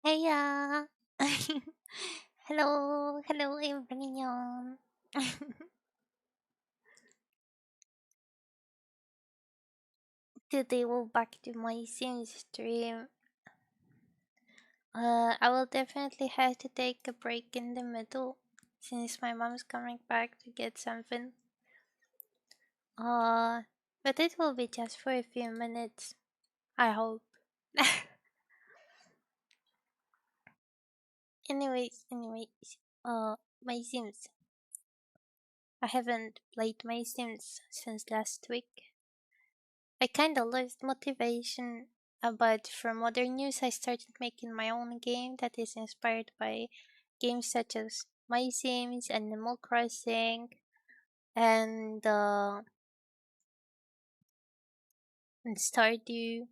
Heya! Hello, hello everyone. Today we're back to my Sims stream. I will definitely have to take a break in the middle since my mom's coming back to get something. Uh, but it will be just for a few minutes. I hope. anyways. My Sims. I haven't played my Sims since last week. I kinda lost motivation, but from other news, I started making my own game that is inspired by games such as MySims, Animal Crossing, and Stardew.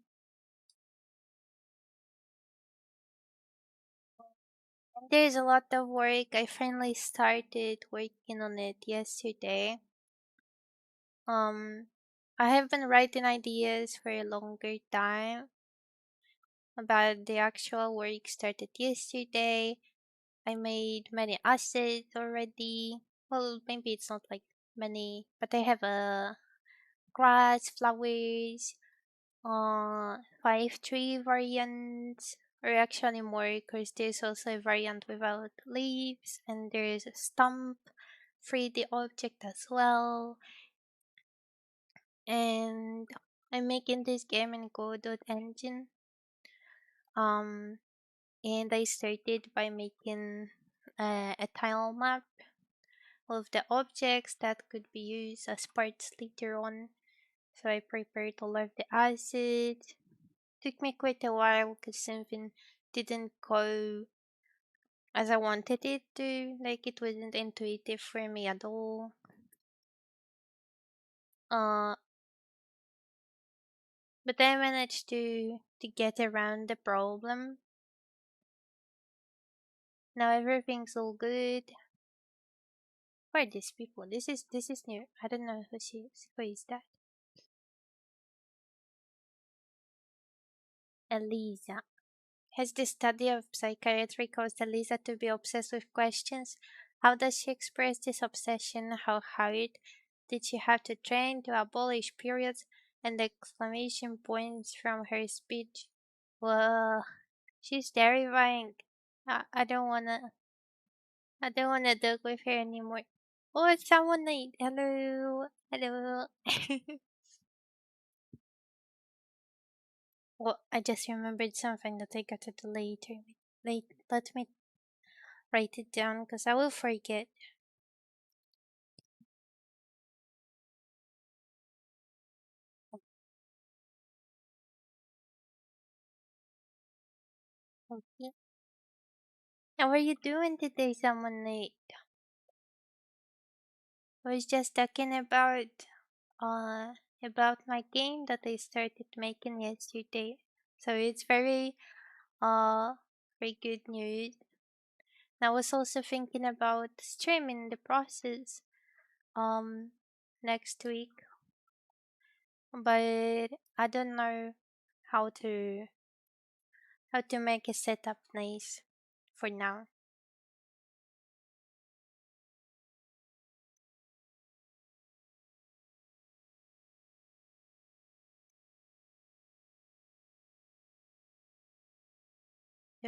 There's a lot of work. I finally started working on it yesterday. Um, I have been writing ideas for a longer time, but the actual work started yesterday. I made many assets already. Well, maybe it's not like many, but I have a grass, flowers, 5 tree variants, or actually more, because there's also a variant without leaves, and there's a stump 3D object as well. And I'm making this game in Godot engine. Um, and I started by making a tile map of the objects that could be used as parts later on. So I prepared all of the assets. Took me quite a while because something didn't go as I wanted it to. Like it wasn't intuitive for me at all. Uh, but I managed to get around the problem. Now everything's all good. Who are these people? This is new. I don't know who she is. Who is that? Elisa. Has the study of psychiatry caused Elisa to be obsessed with questions? How does she express this obsession? How hard did she have to train to abolish periods and exclamation points from her speech? Well, she's terrifying. I don't wanna talk with her anymore. Oh, someone like hello, hello. Well, I just remembered something that I got to do later. Let me write it down because I will forget. Okay. How are you doing today, someone late? I was just talking uh about my game that I started making yesterday. So it's very good news. And I was also thinking about streaming the process um next week, but I don't know how to how to make a setup nice for now.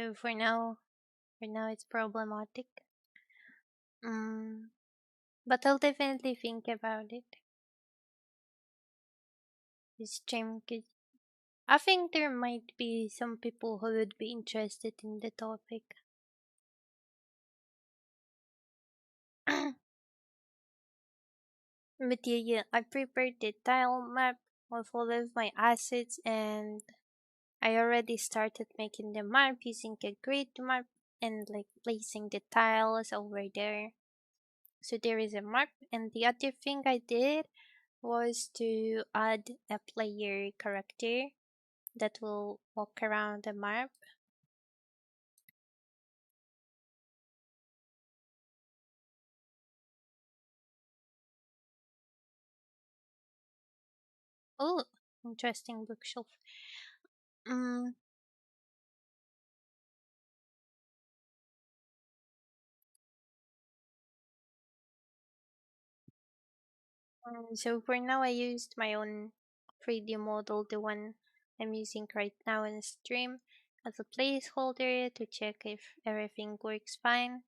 So for now it's problematic. Mm, but I'll definitely think about it. This stream, 'cause I think there might be some people who would be interested in the topic. But yeah, I prepared the tile map with all of my assets, and I already started making the map using a grid map and like placing the tiles over there. So there is a map, and the other thing I did was to add a player character that will walk around the map. Oh, interesting bookshelf. Mm, So for now, I used my own 3D model, the one I'm using right now in stream, as a placeholder to check if everything works fine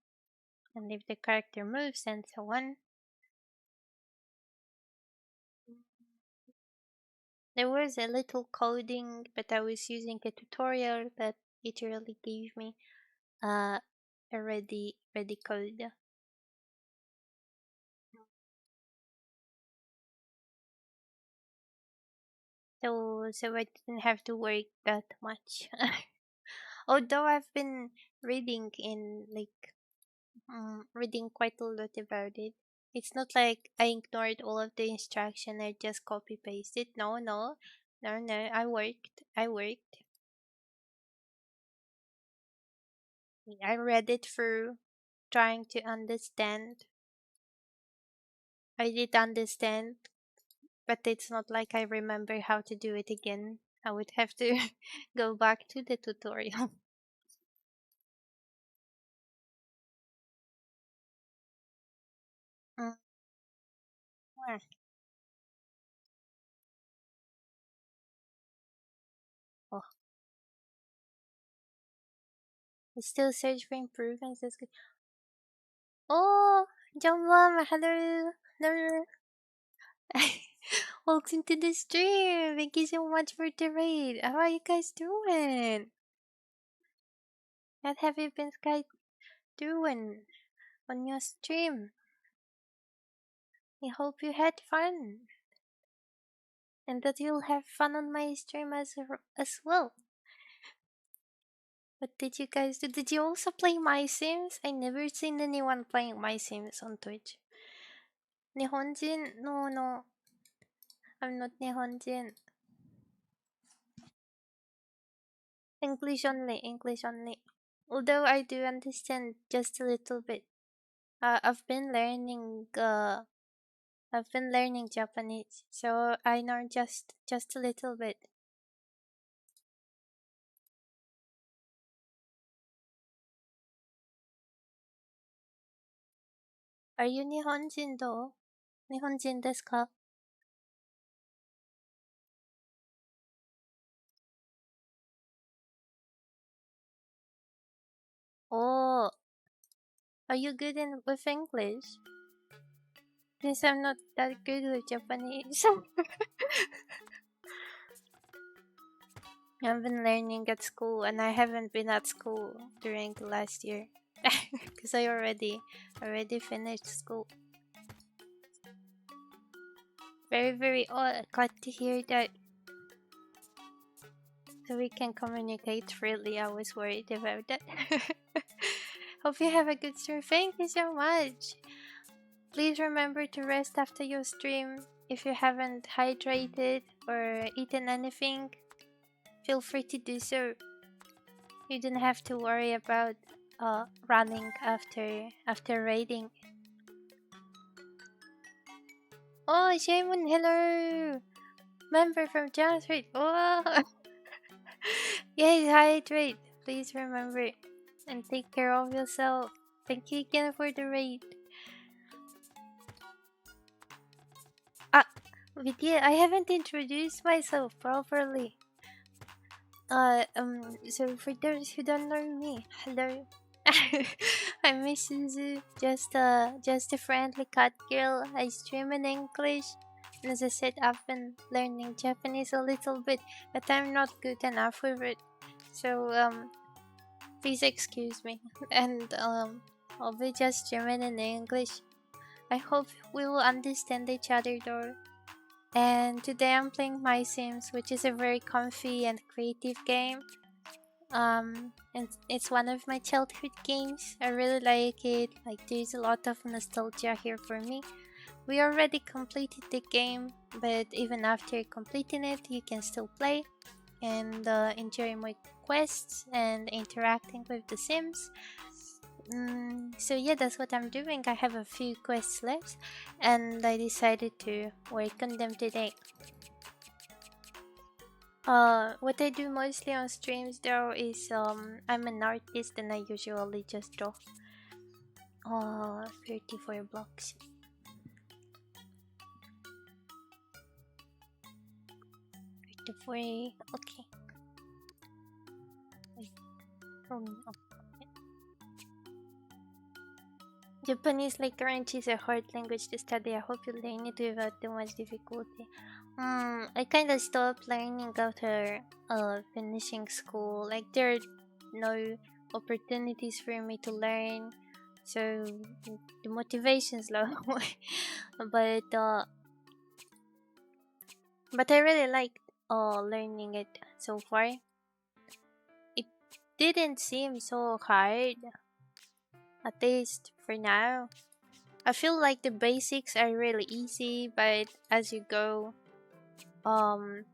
and if the character moves and so on. There was a little coding, but I was using a tutorial that literally gave me uh, a ready code. So I didn't have to work that much. Although I've been reading in like reading quite a lot about it. It's not like I ignored all of the instruction. I just copy pasted. No, no, no, no. I worked. I worked. I read it through, trying to understand. I did understand, but it's not like I remember how to do it again. I would have to go back to the tutorial. Mm, yeah. Oh, I still search for improvements. That's good. Oh, Jambam, hello, hello. Welcome to the stream. Thank you so much for the raid. How are you guys doing? What have you been guys doing on your stream? I hope you had fun and that you'll have fun on my stream as well. What did you guys do? Did you also play MySims? I never seen anyone playing MySims on Twitch. Nihonjin? No, no. I'm not Nihonjin. English only, English only. Although I do understand just a little bit. I've been learning Japanese, so I know just a little bit. Are you Nihonjin though? Nihonjin desu ka? Oh, are you good with English? Since I'm not that good with Japanese. I've been learning at school, and I haven't been at school during the last year because I already finished school. Very glad to hear that. So we can communicate freely. I was worried about that. Hope you have a good stream. Thank you so much. Please remember to rest after your stream. If you haven't hydrated or eaten anything, feel free to do so. You don't have to worry about running after raiding. Oh, Shaman, hello! Member from Jasper. Oh, yes, hydrate. Please remember and take care of yourself. Thank you again for the raid. Ah, Vidya, I haven't introduced myself properly. So for those who don't know me, hello. I'm Miss Suzu, just a friendly cat girl. I stream in English. And as I said, I've been learning Japanese a little bit, but I'm not good enough with it. So please excuse me. And I'll be just streaming in English. I hope we will understand each other though. And today I'm playing MySims, which is a very comfy and creative game. And it's one of my childhood games. I really like it. Like there's a lot of nostalgia here for me. We already completed the game, but even after completing it, you can still play and enjoy my quests and interacting with the Sims. So yeah, that's what I'm doing. I have a few quests left, and I decided to work on them today. What I do mostly on streams though is I'm an artist and I usually just draw 34 blocks. before. Okay. Wait, phone off. Japanese, like French, is a hard language to study. I hope you learn it without too much difficulty. I kind of stopped learning after finishing school. Like there are no opportunities for me to learn, so the motivation's low. but uh, but I really liked learning it so far. It didn't seem so hard, at least for now. I feel like the basics are really easy, but as you go,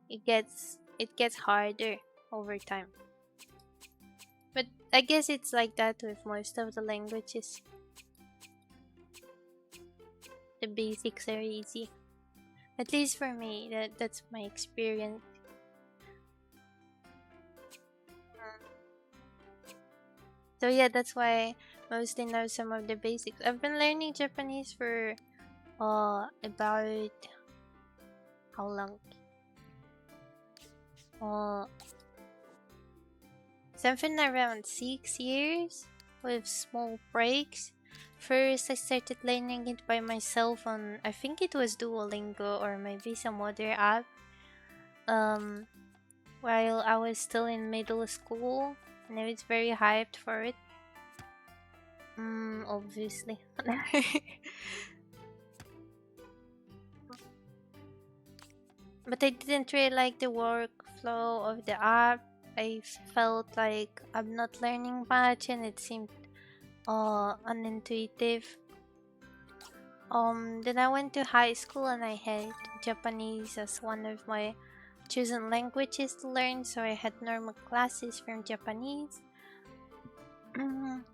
it gets harder over time. But I guess it's like that with most of the languages. The basics are easy. At least for me, that's my experience. So yeah, that's why mostly know some of the basics. I've been learning Japanese for about how long? Uh Something around 6 years with small breaks. First I started learning it by myself on, I think it was Duolingo or maybe some other app. Um while I was still in middle school and I was very hyped for it. Obviously. But I didn't really like the workflow of the app. I felt like I'm not learning much and it seemed unintuitive. Then I went to high school and I had Japanese as one of my chosen languages to learn, so I had normal classes from Japanese. Mm,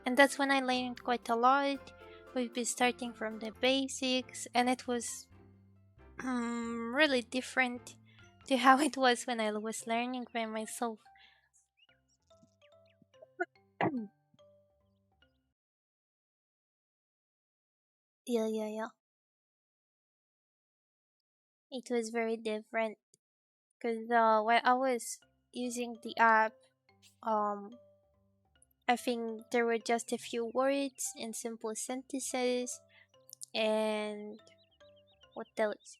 and that's when I learned quite a lot. We've been starting from the basics, and it was really different to how it was when I was learning by myself. Yeah, yeah, yeah. It was very different because while I was using the app, um, I think there were just a few words and simple sentences, and what else?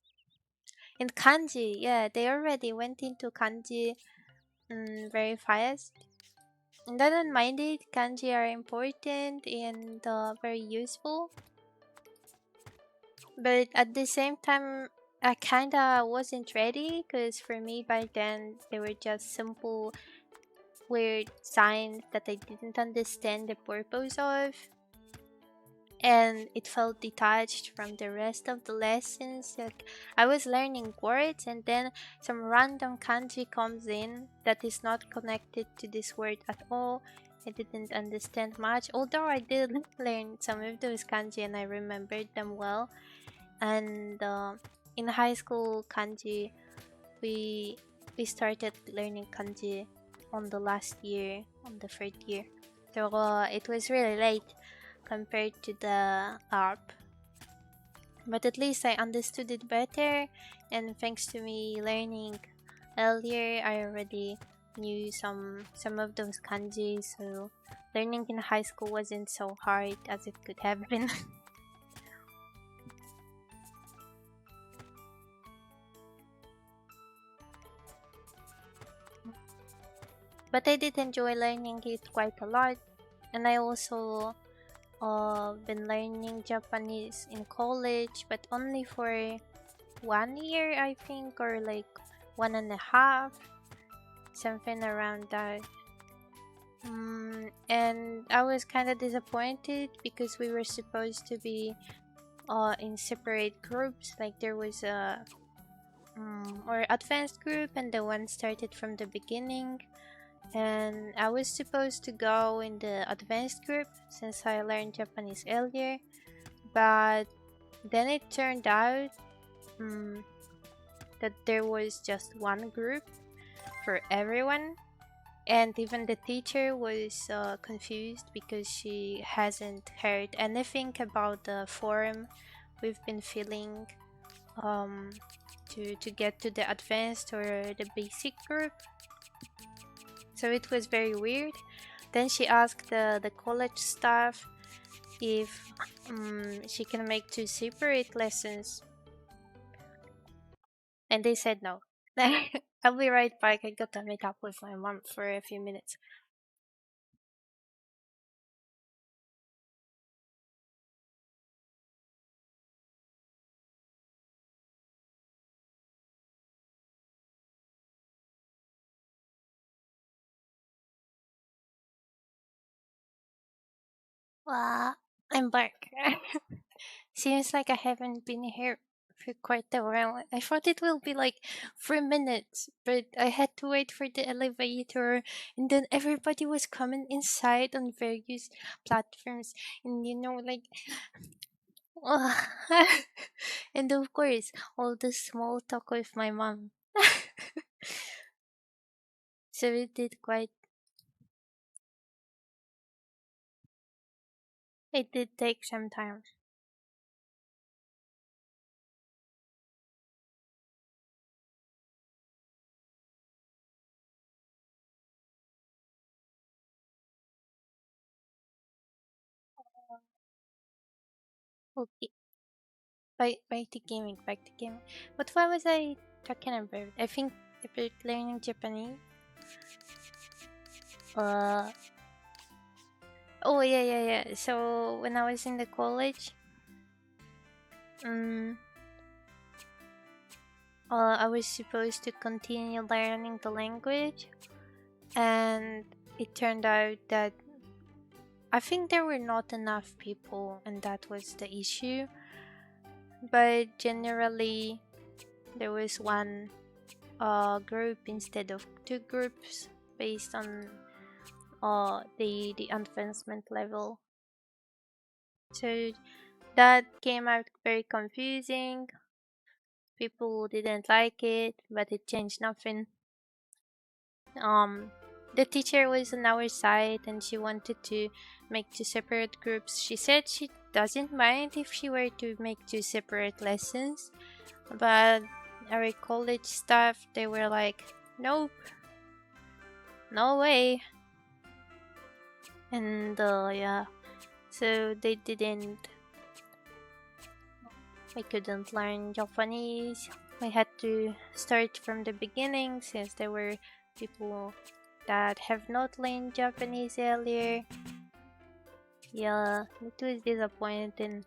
In kanji, yeah, they already went into kanji very fast. And I don't mind it. Kanji are important and very useful. But at the same time, I kinda wasn't ready because for me back then they were just simple weird signs that I didn't understand the purpose of. And it felt detached from the rest of the lessons. Like I was learning words and then some random kanji comes in that is not connected to this word at all. I didn't understand much, although I did learn some of those kanji and I remembered them well. And in high school kanji, we we started learning kanji on the last year, on the third year. So it was really late compared to the ARP. But at least I understood it better, and thanks to me learning earlier, I already knew some of those kanji, so learning in high school wasn't so hard as it could have been. But I did enjoy learning it quite a lot, and I also been learning Japanese in college, but only for 1 year, I think, or like 1.5, something around that. And I was kind of disappointed because we were supposed to be in separate groups. Like there was a or advanced group, and the one started from the beginning. And I was supposed to go in the advanced group since I learned Japanese earlier, but then it turned out um, that there was just one group for everyone, and even the teacher was confused because she hasn't heard anything about the form we've been filling. Um, to get to the advanced or the basic group. So it was very weird. Then she asked the college staff if she can make two separate lessons, and they said no. I'll be right back. I got to meet up with my mom for a few minutes. Well, I'm back. Seems like I haven't been here for quite a while. I thought it will be like 3 minutes, but I had to wait for the elevator, and then everybody was coming inside on various platforms, and like, and of course, all the small talk with my mom. So it did take some time. Okay, back to gaming. But what was I talking about? I think about learning Japanese. Uh, oh yeah. So when I was in the college, um, I was supposed to continue learning the language, and it turned out that I think there were not enough people, and that was the issue. But generally, there was one group instead of two groups based on the advancement level. So that came out very confusing. People didn't like it, but it changed nothing. Um, the teacher was on our side, and she wanted to make two separate groups. She said she doesn't mind if she were to make two separate lessons, but our college staff, they were like, nope, no way. And yeah, so they didn't. I couldn't learn Japanese. I had to start from the beginning since there were people that have not learned Japanese earlier. Yeah, it was disappointing.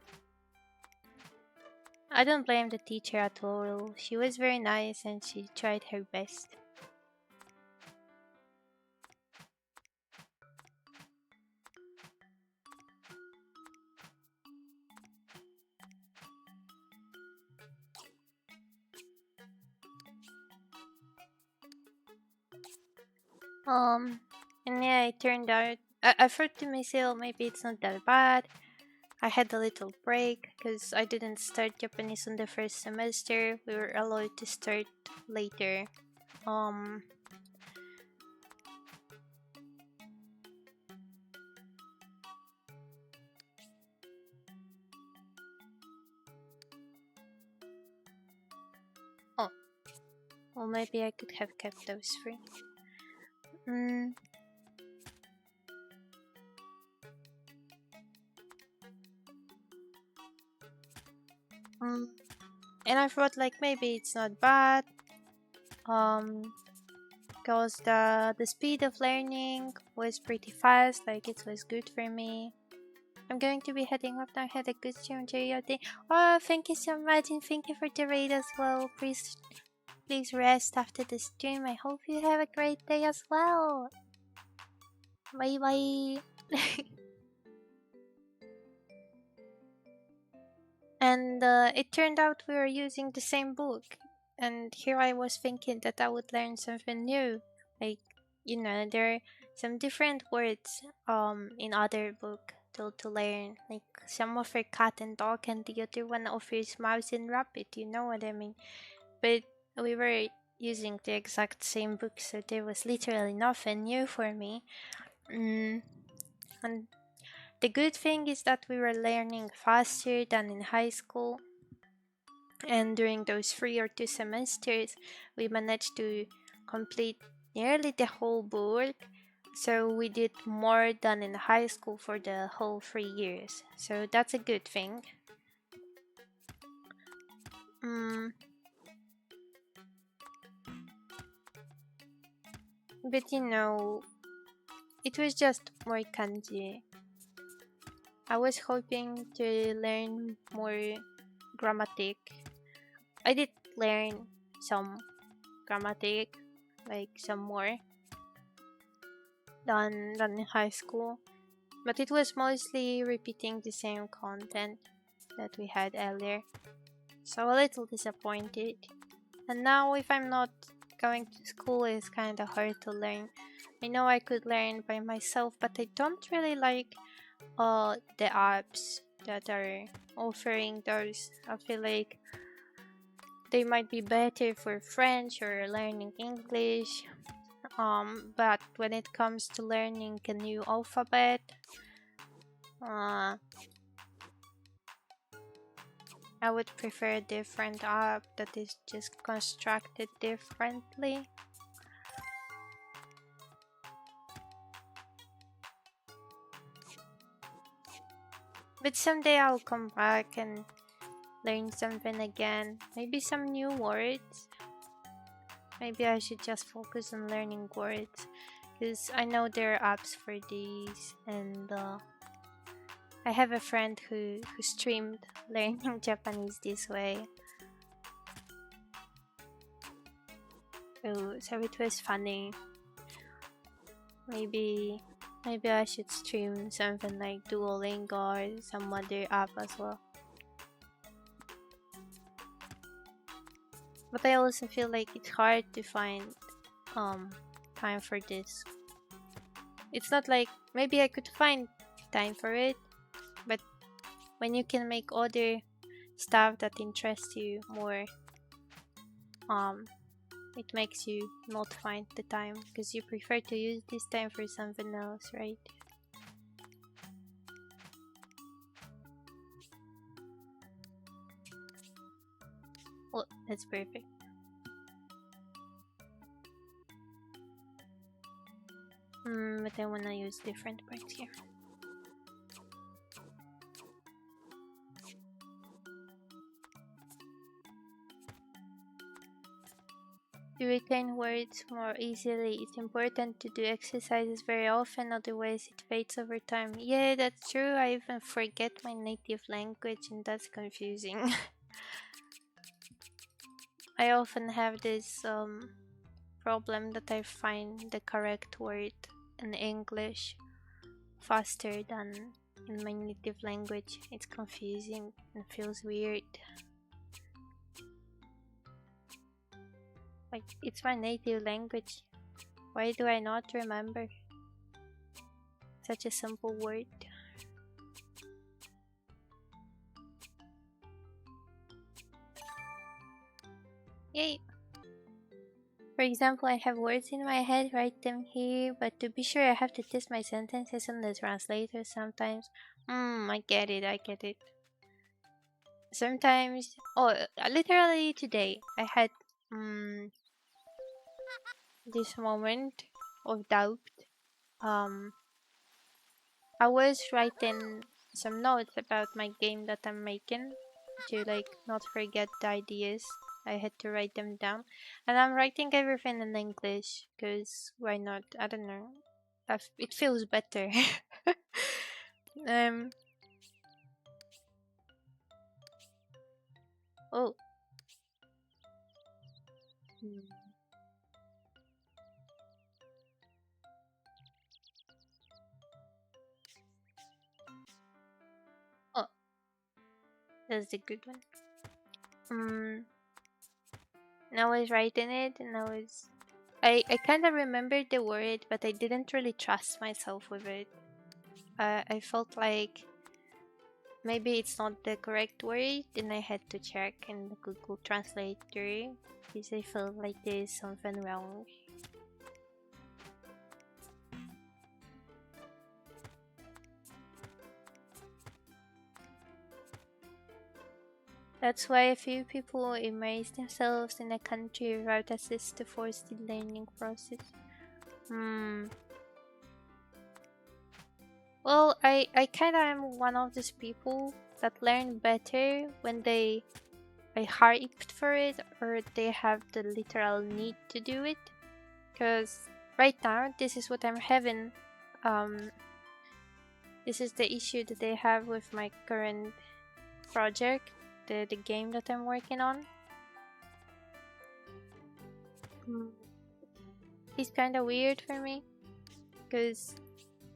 I don't blame the teacher at all. She was very nice and she tried her best. Um, and yeah, it turned out. I thought to myself, maybe it's not that bad. I had a little break because I didn't start Japanese on the first semester. We were allowed to start later. Um, oh, well, maybe I could have kept those free. Mm, mm. And I thought like maybe it's not bad. Um, because the speed of learning was pretty fast. Like it was good for me. I'm going to be heading off now. Had a good stream. Enjoy your day. Oh, thank you so much, and thank you for the raid as well. Please rest after the stream. I hope you have a great day as well. Bye bye. And it turned out we were using the same book. And here I was thinking that I would learn something new. Like, there are some different words in other book to learn. Like some offer cat and dog and the other one offers mouse and rabbit, you know what I mean? But we were using the exact same book, so there was literally nothing new for me. Mm, and the good thing is that we were learning faster than in high school. And during those 3 or 2 semesters, we managed to complete nearly the whole book. So we did more than in high school for the whole 3 years. So that's a good thing. Mm, but it was just more kanji. I was hoping to learn more grammatic. I did learn some grammatic, like some more than in high school, but it was mostly repeating the same content that we had earlier. So a little disappointed. And now if I'm not going to school, it's kind of hard to learn. I know I could learn by myself, but I don't really like the apps that are offering those. I feel like they might be better for French or learning English. But when it comes to learning a new alphabet, uh, I would prefer a different app that is just constructed differently. But someday I'll come back and learn something again. Maybe some new words. Maybe I should just focus on learning words. Because I know there are apps for these, and I have a friend who streamed learning Japanese this way. So it was funny. Maybe maybe I should stream something like Duolingo or some other app as well. But I also feel like it's hard to find um time for this. It's not like maybe I could find time for it, but when you can make other stuff that interests you more, um it makes you not find the time because you prefer to use this time for something else, right? Well, that's perfect. But I wanna use different parts here. To retain words more easily, it's important to do exercises very often, otherwise it fades over time. Yeah, that's true. I even forget my native language, and that's confusing. I often have this problem that I find the correct word in English faster than in my native language. It's confusing and feels weird. Like, it's my native language. Why do I not remember such a simple word? Yay! For example, I have words in my head, write them here, but to be sure, I have to test my sentences on the translator sometimes. I get it, I get it. Sometimes, literally today, I had this moment of doubt. Um, I was writing some notes about my game that I'm making to like not forget the ideas. I had to write them down, and I'm writing everything in English because why not? I don't know. It feels better. um. Oh. Hmm. Oh, that's the good one. Um. And I was writing it, and I kind of remembered the word, but I didn't really trust myself with it. I felt like maybe it's not the correct word, and I had to check in the Google Translator because I felt like there's something wrong. That's why a few people immerse themselves in a country without assist to force the learning process. Hmm. Well, I kinda am one of those people that learn better when they are hyped for it or they have the literal need to do it. Because right now, this is what I'm having. Um, this is the issue that I have with my current project, the game that I'm working on. Mm. It's kind of weird for me because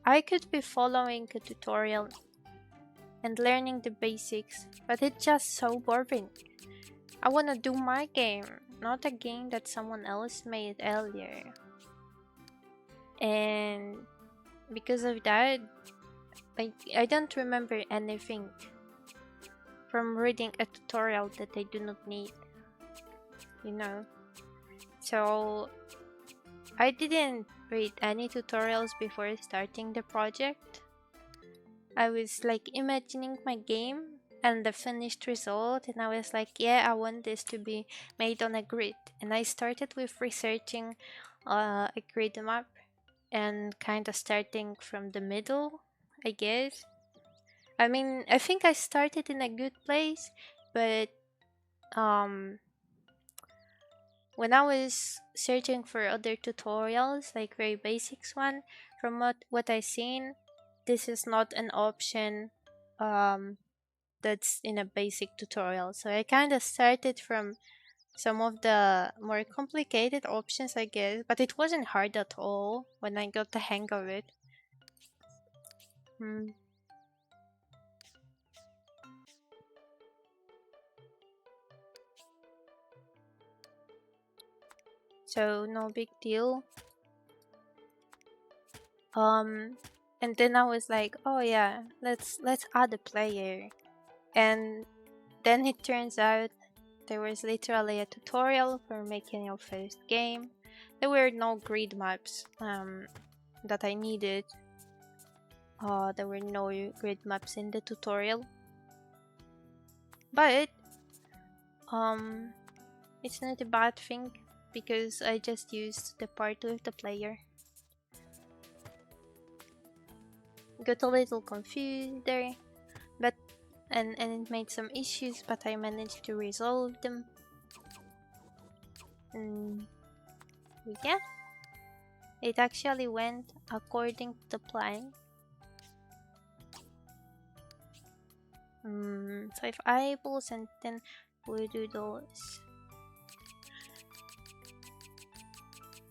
I could be following a tutorial and learning the basics, but it's just so boring. I want to do my game, not a game that someone else made earlier. And because of that, I don't remember anything from reading a tutorial that I do not need, you know. So I didn't read any tutorials before starting the project. I was like imagining my game and the finished result, and I was like, yeah, I want this to be made on a grid. And I started with researching a grid map and kind of starting from the middle, I guess. I mean, I think I started in a good place, but um, when I was searching for other tutorials, like very basics one, from what I seen, this is not an option um that's in a basic tutorial. So I kind of started from some of the more complicated options, I guess, but it wasn't hard at all when I got the hang of it. Hmm. So no big deal. Um, and then I was like, oh yeah, let's add a player. And then it turns out there was literally a tutorial for making your first game. There were no grid maps that I needed. There were no grid maps in the tutorial. But um, it's not a bad thing because I just used the part with the player. Got a little confused there, but and it made some issues, but I managed to resolve them. And yeah, it actually went according to the plan. 5 eyeballs and 10 voodoo dolls.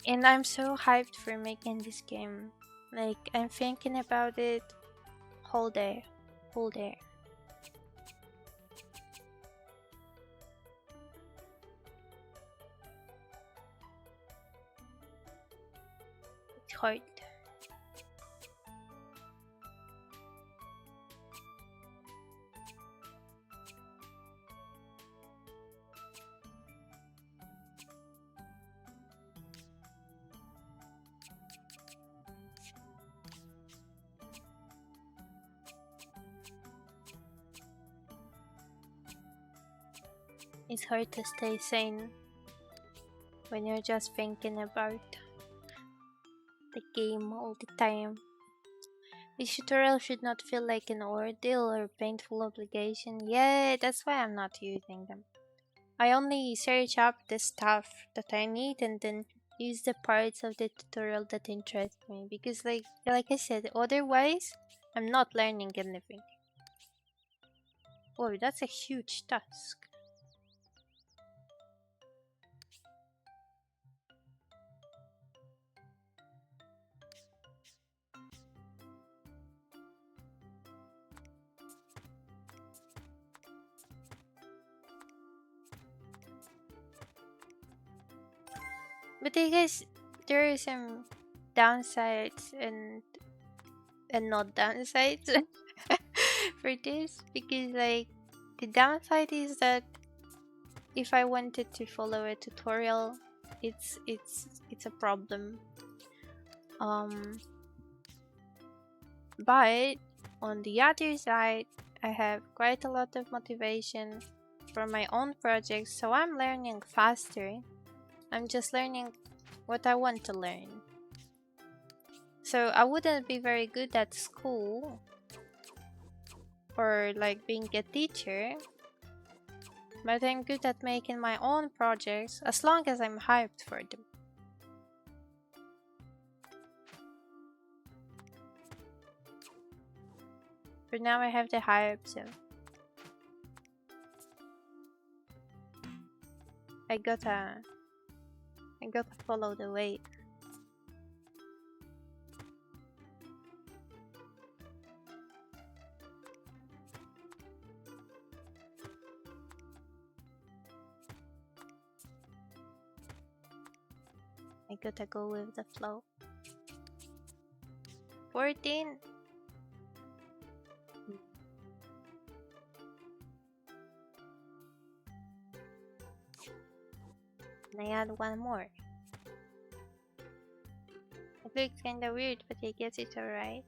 And I'm so hyped for making this game. Like, I'm thinking about it whole day. Whole day. It's hard. It's hard to stay sane when you're just thinking about the game all the time. This tutorial should not feel like an ordeal or painful obligation. Yeah, that's why I'm not using them. I only search up the stuff that I need and then use the parts of the tutorial that interest me because like I said, otherwise I'm not learning anything. Whoa, that's a huge task. But I guess there are some downsides and not downsides for this because like the downside is that if I wanted to follow a tutorial, it's a problem. Um, but on the other side, I have quite a lot of motivation for my own projects, so I'm learning faster. I'm just learning what I want to learn. So I wouldn't be very good at school or like being a teacher, but I'm good at making my own projects as long as I'm hyped for them. For now I have the hype, so I gotta follow the wave. I gotta go with the flow. 14. And I add one more. It looks kinda weird, but I guess it's alright.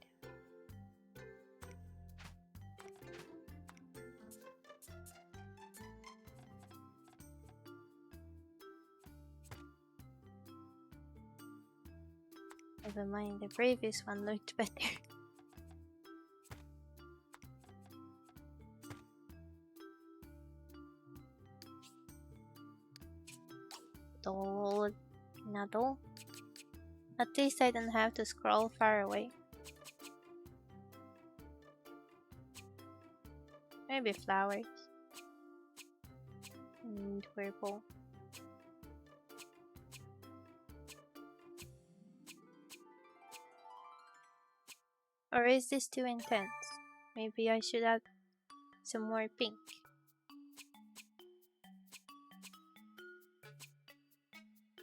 Never mind, the previous one looked better. Doll, noodle. At least I don't have to scroll far away. Maybe flowers. And purple. Or is this too intense? Maybe I should add some more pink.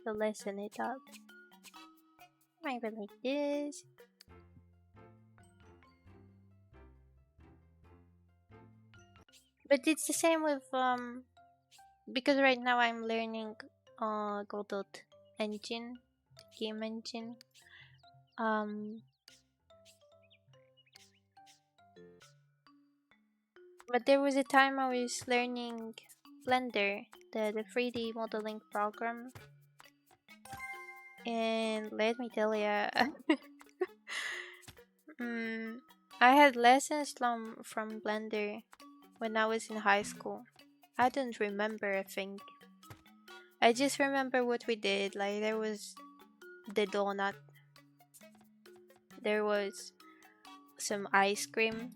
To lessen it up. Maybe like this. But it's the same with because right now I'm learning Godot engine, the game engine. But there was a time I was learning Blender, the 3D modeling program. And let me tell ya, I had lessons from Blender when I was in high school. I don't remember a thing. I just remember what we did. Like there was the donut. There was some ice cream.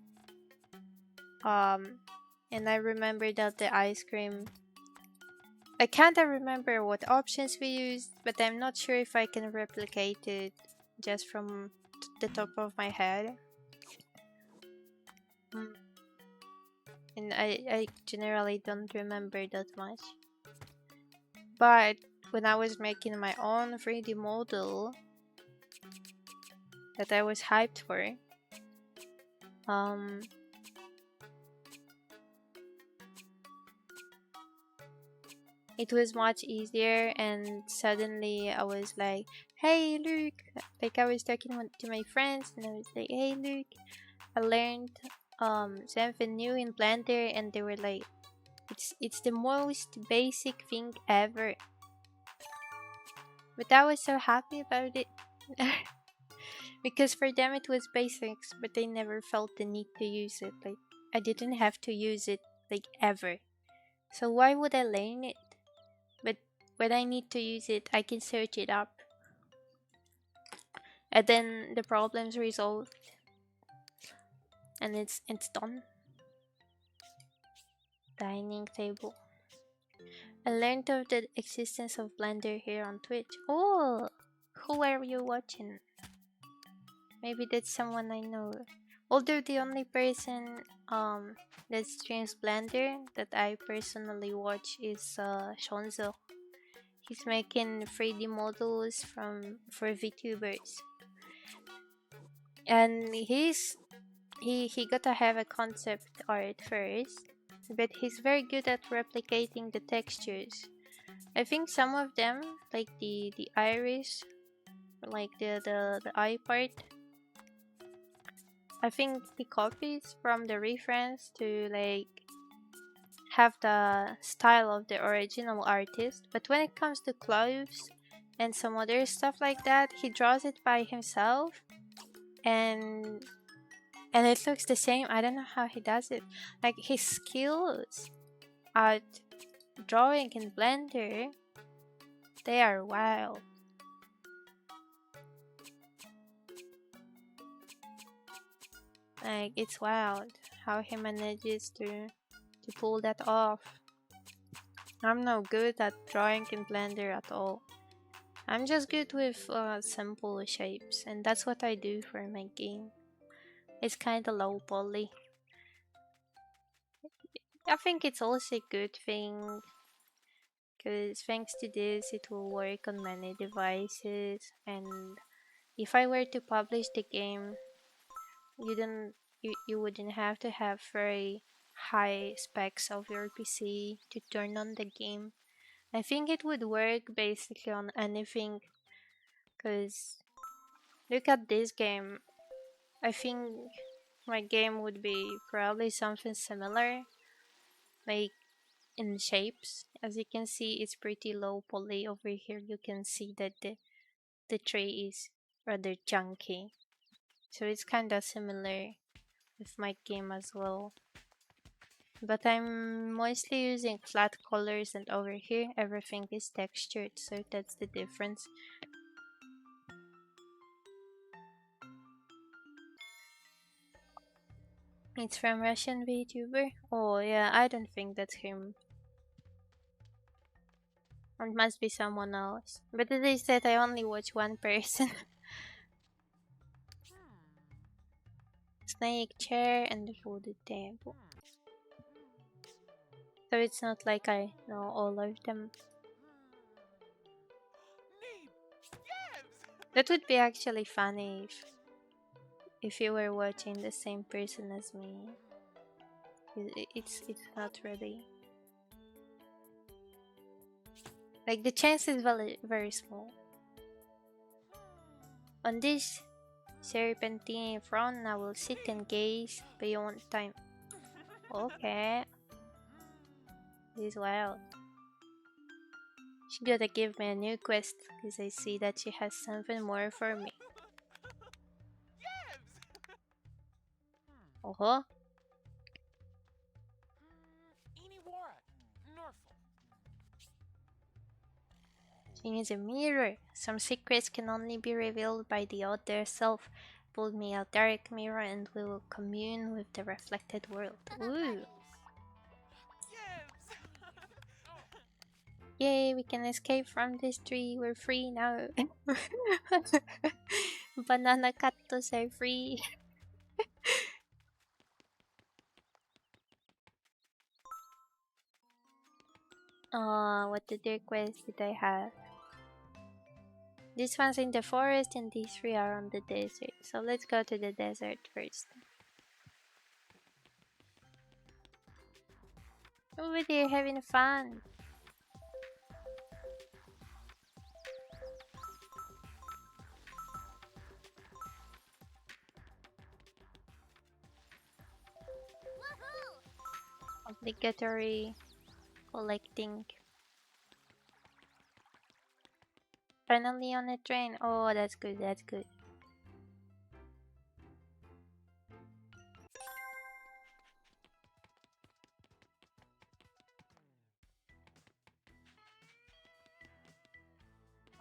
And I remember that the ice cream. I can't remember what options we used, but I'm not sure if I can replicate it just from the top of my head. And I generally don't remember that much. But when I was making my own 3D model that I was hyped for, it was much easier, and suddenly I was like, hey look, like I was talking to my friends and I was like, hey look, I learned something new in Blender, and they were like, it's the most basic thing ever. But I was so happy about it. Because for them it was basics, but they never felt the need to use it. Like I didn't have to use it like ever. So why would I learn it? But when I need to use it, I can search it up. And then the problem's resolved. And it's done. Dining table. I learned of the existence of Blender here on Twitch. Oh, who are you watching? Maybe that's someone I know. Although the only person that streams Blender that I personally watch is Shonzo. He's making 3D models for VTubers. And he got to have a concept art first, but he's very good at replicating the textures. I think some of them, like the iris, like the eye part, I think he copies from the reference to like have the style of the original artist, but when it comes to clothes and some other stuff like that, he draws it by himself, and it looks the same. I don't know how he does it. Like his skills at drawing in Blender, they are wild. Like it's wild how he manages to pull that off. I'm no good at drawing in Blender at all. I'm just good with simple shapes, and that's what I do for my game. It's kinda low poly. I think it's also a good thing because thanks to this, it will work on many devices. And if I were to publish the game, you don't you wouldn't have to have very high specs of your PC to turn on the game. I think it would work basically on anything because look at this game. I think my game would be probably something similar, like in shapes. As you can see, it's pretty low poly over here. You can see that the tray is rather chunky. So it's kind of similar with my game as well. But I'm mostly using flat colors, and over here everything is textured, so that's the difference. It's from Russian VTuber? Oh yeah, I don't think that's him. It must be someone else. But as I said, I only watch one person. Snake, chair, and the folded table. So it's not like I know all of them. That would be actually funny if you were watching the same person as me. It's not really like the chance is very small. On this serpentine throne, I will sit and gaze beyond time. Okay, this is wild. She gotta give me a new quest because I see that she has something more for me. Oh, huh? She needs a mirror. Some secrets can only be revealed by the other self. Pull me a dark mirror and we will commune with the reflected world. Ooh. Yay, we can escape from this tree. We're free now. Banana cactus are free. What other quest did I have? This one's in the forest and these three are on the desert. So let's go to the desert first. Over there having fun. Obligatory collecting. Finally on a train. Oh, that's good, that's good.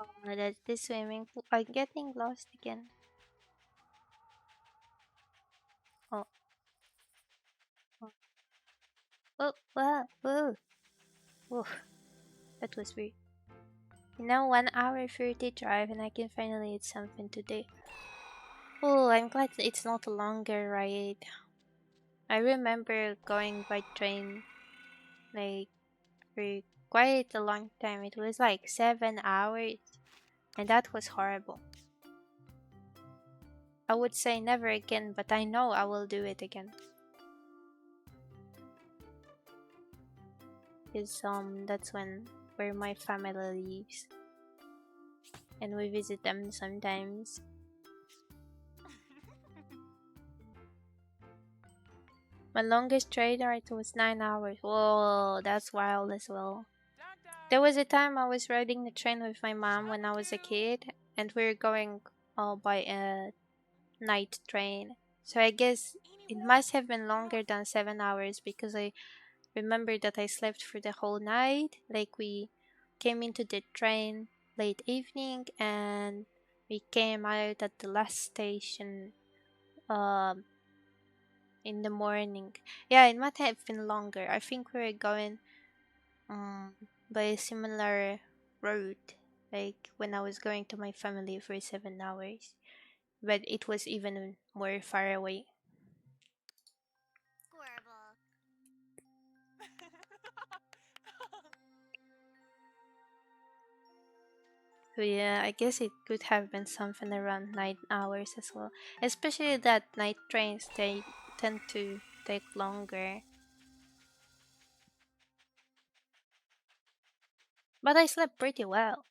Oh, that's the swimming pool. I'm getting lost again. Oh, oh, oh, wow, whoa, whoa, that was weird. Now 1 hour 30 drive and I can finally eat something today. Oh, I'm glad it's not a longer ride. I remember going by train like for quite a long time. It was like 7 hours, and that was horrible. I would say never again, but I know I will do it again. Because that's where my family lives, and we visit them sometimes. My longest train ride was 9 hours. Whoa, that's wild as well. There was a time I was riding the train with my mom when I was a kid, and we were going by a night train. So I guess it must have been longer than 7 hours because I remember that I slept for the whole night. Like we came into the train late evening and we came out at the last station um in the morning. Yeah, it might have been longer. I think we were going um by a similar road like when I was going to my family for 7 hours. But it was even more far away. So yeah, I guess it could have been something around 9 hours as well. Especially that night trains, they tend to take longer. But I slept pretty well.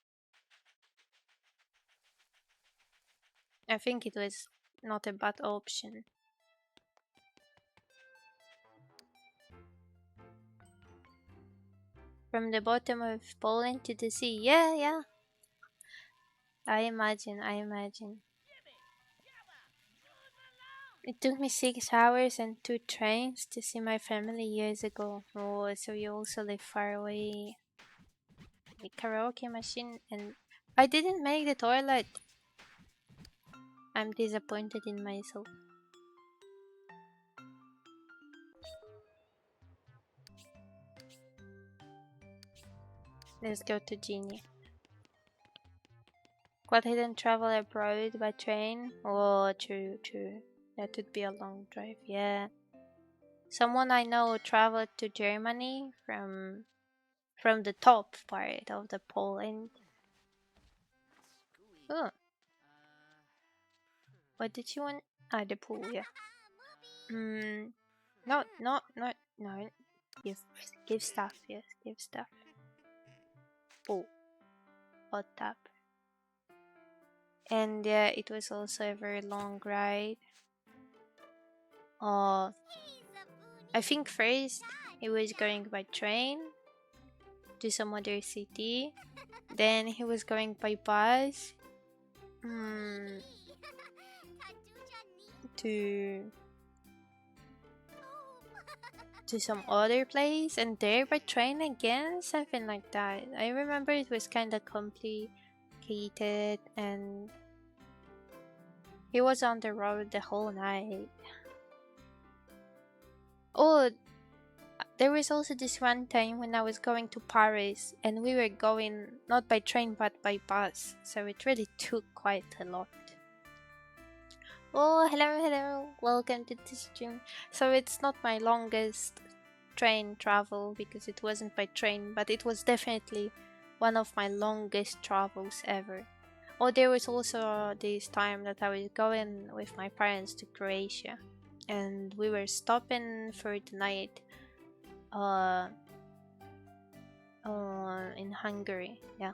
I think it was not a bad option. From the bottom of Poland to the sea. Yeah, yeah. I imagine. It took me 6 hours and two trains to see my family years ago. Oh, so you also live far away. The karaoke machine, and I didn't make the toilet. I'm disappointed in myself. Let's go to Genie. But I didn't travel abroad by train. Oh, true, true. That would be a long drive, yeah. Someone I know traveled to Germany from the top part of the Poland. Oh, what did you want? Ah, the pool, yeah. Hmm. No, no, no, no. Give, give stuff. Yes, give stuff. Oh, hot tub. And yeah, it was also a very long ride. Uh, I think first he was going by train to some other city. Then he was going by bus mm, to some other place, and there by train again, something like that. I remember it was kind of complicated, and he was on the road the whole night. Oh, there was also this one time when I was going to Paris and we were going not by train but by bus, so it really took quite a lot. Oh, hello, hello, welcome to the stream. So it's not my longest train travel because it wasn't by train, but it was definitely one of my longest travels ever. Oh, there was also this time that I was going with my parents to Croatia and we were stopping for the night uh in Hungary. Yeah.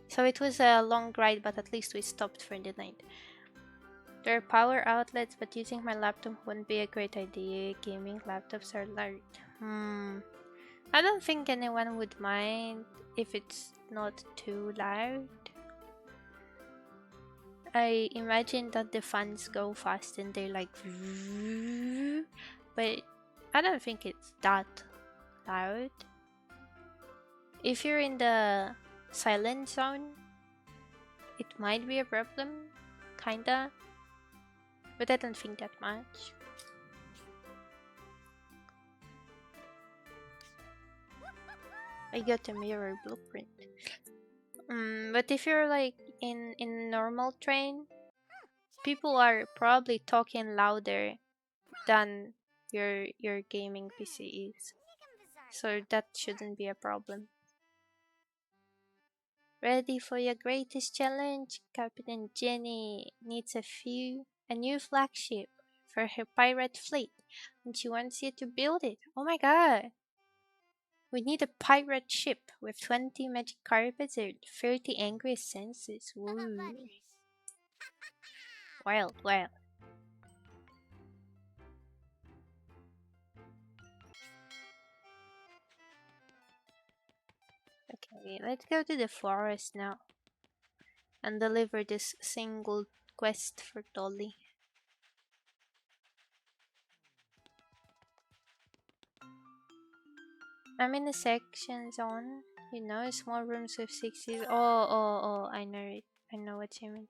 So it was a long ride, but at least we stopped for the night. There are power outlets, but using my laptop wouldn't be a great idea. Gaming laptops are loud. I don't think anyone would mind if it's not too loud. I imagine that the fans go fast and they're like, but I don't think it's that loud. If you're in the silent zone, it might be a problem, kinda, but I don't think that much. I got a mirror blueprint. But if you're like in normal train, people are probably talking louder than your gaming PC is, so that shouldn't be a problem. Ready for your greatest challenge? Captain Jenny needs a new flagship for her pirate fleet, and she wants you to build it. Oh my god! We need a pirate ship with 20 magic carpets and 30 angry senses. Woo! Wild, wild. Okay, let's go to the forest now and deliver this single quest for Dolly. I'm in the section zone, you know, small rooms with 60. Oh, I know it. I know what you mean.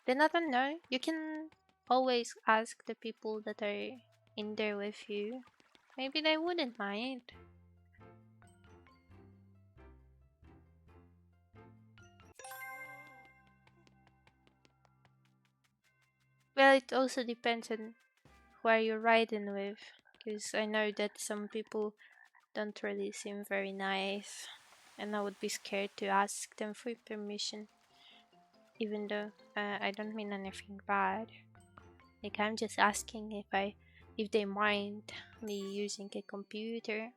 Then I don't know. You can always ask the people that are in there with you. Maybe they wouldn't mind. Well, it also depends on who are you riding with. Because I know that some people don't really seem very nice. And I would be scared to ask them for permission. Even though I don't mean anything bad. Like I'm just asking if they mind me using a computer.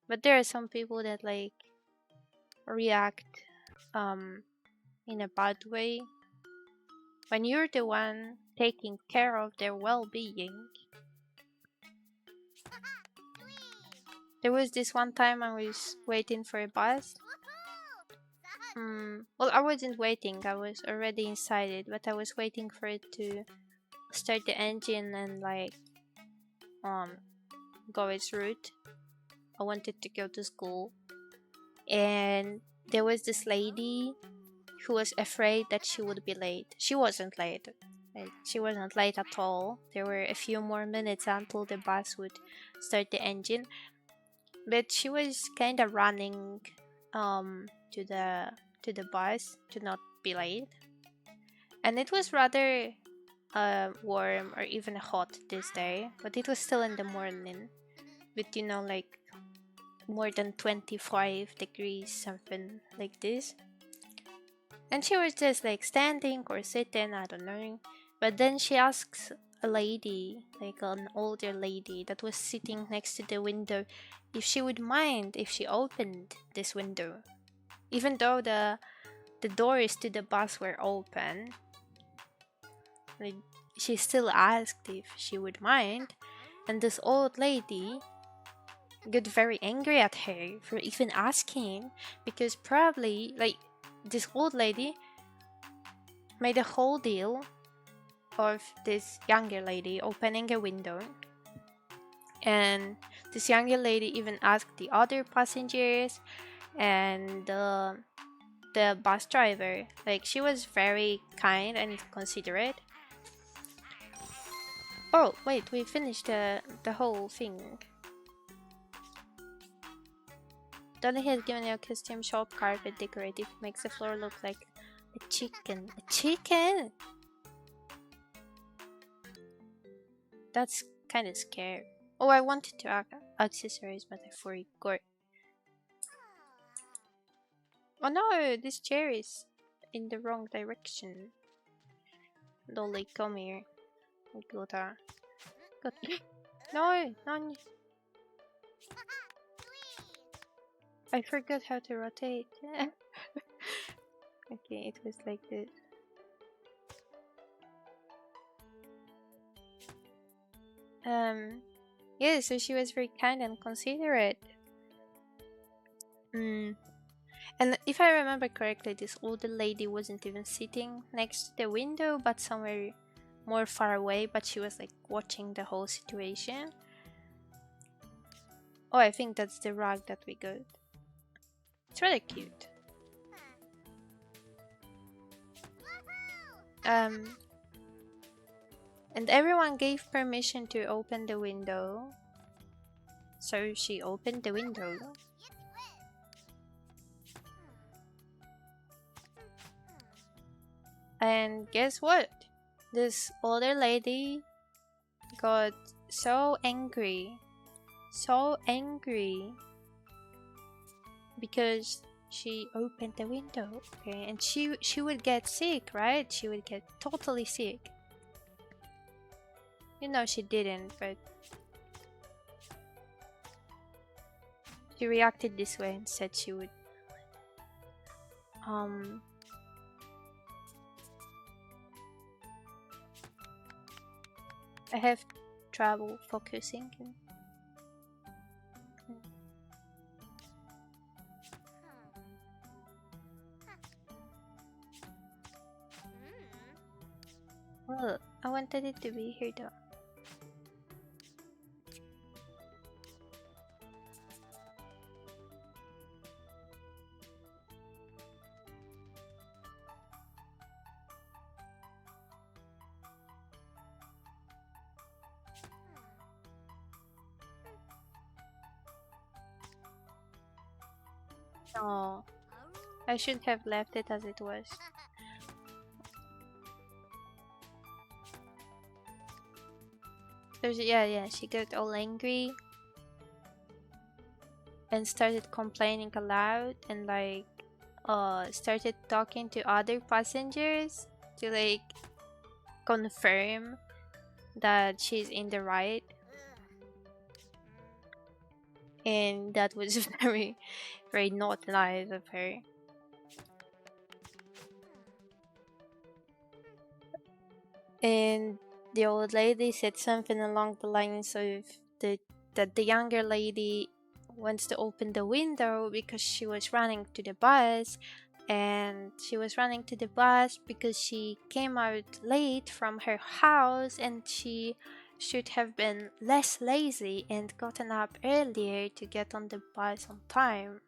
But there are some people that like react in a bad way when you're the one taking care of their well-being. There was this one time I was waiting for a bus. Well, I wasn't waiting, I was already inside it, but I was waiting for it to start the engine and like um go its route. I wanted to go to school, and there was this lady who was afraid that she would be late. She wasn't late. Like, she wasn't late at all. There were a few more minutes until the bus would start the engine, but she was kind of running to the bus to not be late. And it was rather warm or even hot this day, but it was still in the morning with, you know, like more than 25 degrees, something like this. And she was just like standing or sitting, I don't know. But then she asks a lady, like an older lady that was sitting next to the window, if she would mind if she opened this window. Even though the doors to the bus were open, like, she still asked if she would mind. And this old lady got very angry at her for even asking, because probably like this old lady made a whole deal of this younger lady opening a window, and this younger lady even asked the other passengers and the bus driver. Like, she was very kind and considerate. Oh wait, we finished the whole thing. Dolly has given you a custom shop carpet decorative. Makes the floor look like a chicken. A chicken? That's kind of scary. Oh, I wanted to accessories, but I forgot. Oh no, this chair is in the wrong direction. Dolly, come here. Go. No, no. I forgot how to rotate. Okay, it was like this. Yeah, so she was very kind and considerate. And if I remember correctly, this older lady wasn't even sitting next to the window, but somewhere more far away, but she was like watching the whole situation. Oh, I think that's the rug that we got. It's really cute. And everyone gave permission to open the window. So she opened the window. And guess what? This older lady got so angry. So angry. Because she opened the window. Okay, and she would get sick, right? She would get totally sick. You know she didn't, but she reacted this way and said she would. I have trouble focusing. Well, I wanted it to be here though. Oh, I should have left it as it was. Yeah, she got all angry and started complaining aloud and like started talking to other passengers to like confirm that she's in the right, and that was very not nice of her. And the old lady said something along the lines of the that the younger lady wants to open the window because she was running to the bus, and she was running to the bus because she came out late from her house and she should have been less lazy and gotten up earlier to get on the bus on time,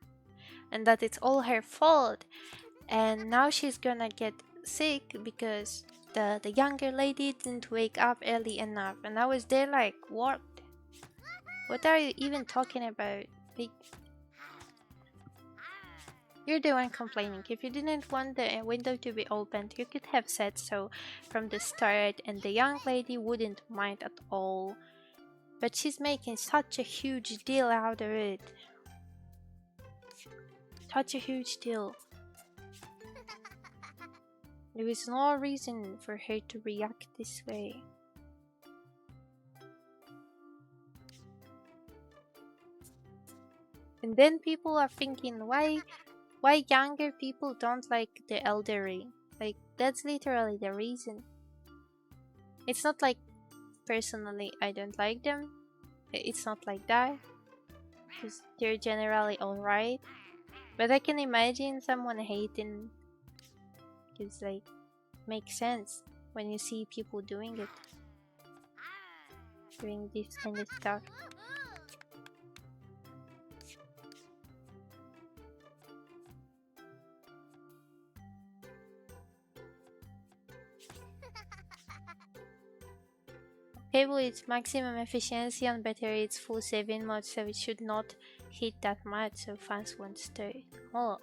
and that it's all her fault, and now she's gonna get sick because the younger lady didn't wake up early enough. And I was there like, what are you even talking about? Like, you're the one complaining. If you didn't want the window to be opened, you could have said so from the start and the young lady wouldn't mind at all. But she's making such a huge deal out of it. Such a huge deal. There is no reason for her to react this way. And then people are thinking, why younger people don't like the elderly? Like, that's literally the reason. It's not like personally I don't like them. It's not like that. Because they're generally alright. But I can imagine someone hating, because like makes sense when you see people doing it, doing this kind of stuff. Cable is maximum efficiency on battery, it's full saving mode, so it should not hit that much, so fans won't stay. Oh.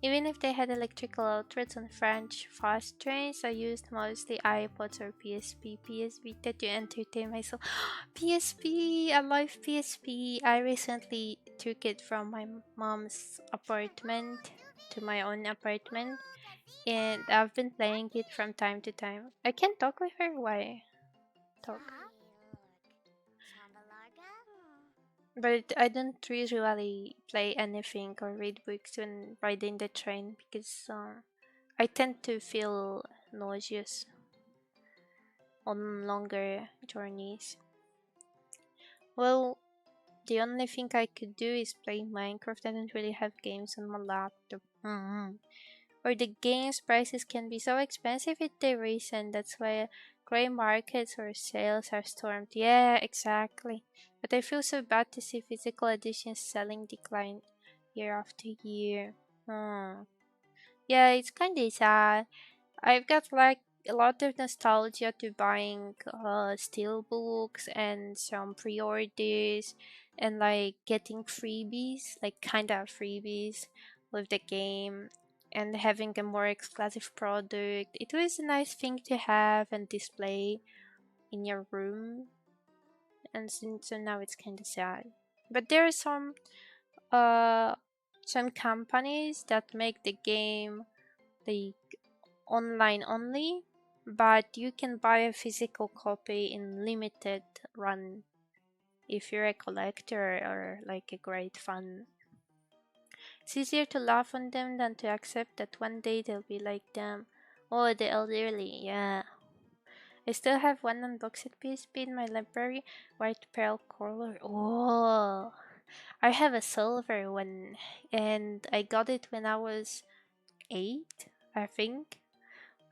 Even if they had electrical outlets on French fast trains, I used mostly iPods or PSP. PS Vita to entertain myself. PSP! I love PSP. I recently took it from my mom's apartment to my own apartment, and I've been playing it from time to time. I can't talk with her. Why? Talk. But I don't usually play anything or read books when riding the train because I tend to feel nauseous on longer journeys. Well, the only thing I could do is play Minecraft. I don't really have games on my laptop. Or the games prices can be so expensive with the reason. That's why gray markets or sales are stormed. Yeah, exactly. But I feel so bad to see physical editions selling decline year after year. Hmm. Yeah, it's kinda sad. I've got like a lot of nostalgia to buying steel books and some pre-orders and like getting freebies, like kinda freebies with the game, and having a more exclusive product. It was a nice thing to have and display in your room, and so now it's kinda sad. But there are uh some companies that make the game like online only, but you can buy a physical copy in limited run if you're a collector or like a great fan. It's easier to laugh on them than to accept that one day they'll be like them. Oh, the elderly, yeah. I still have one unboxed PSP in my library, white pearl color. Oh, I have a silver one, and I got it when I was 2008, I think.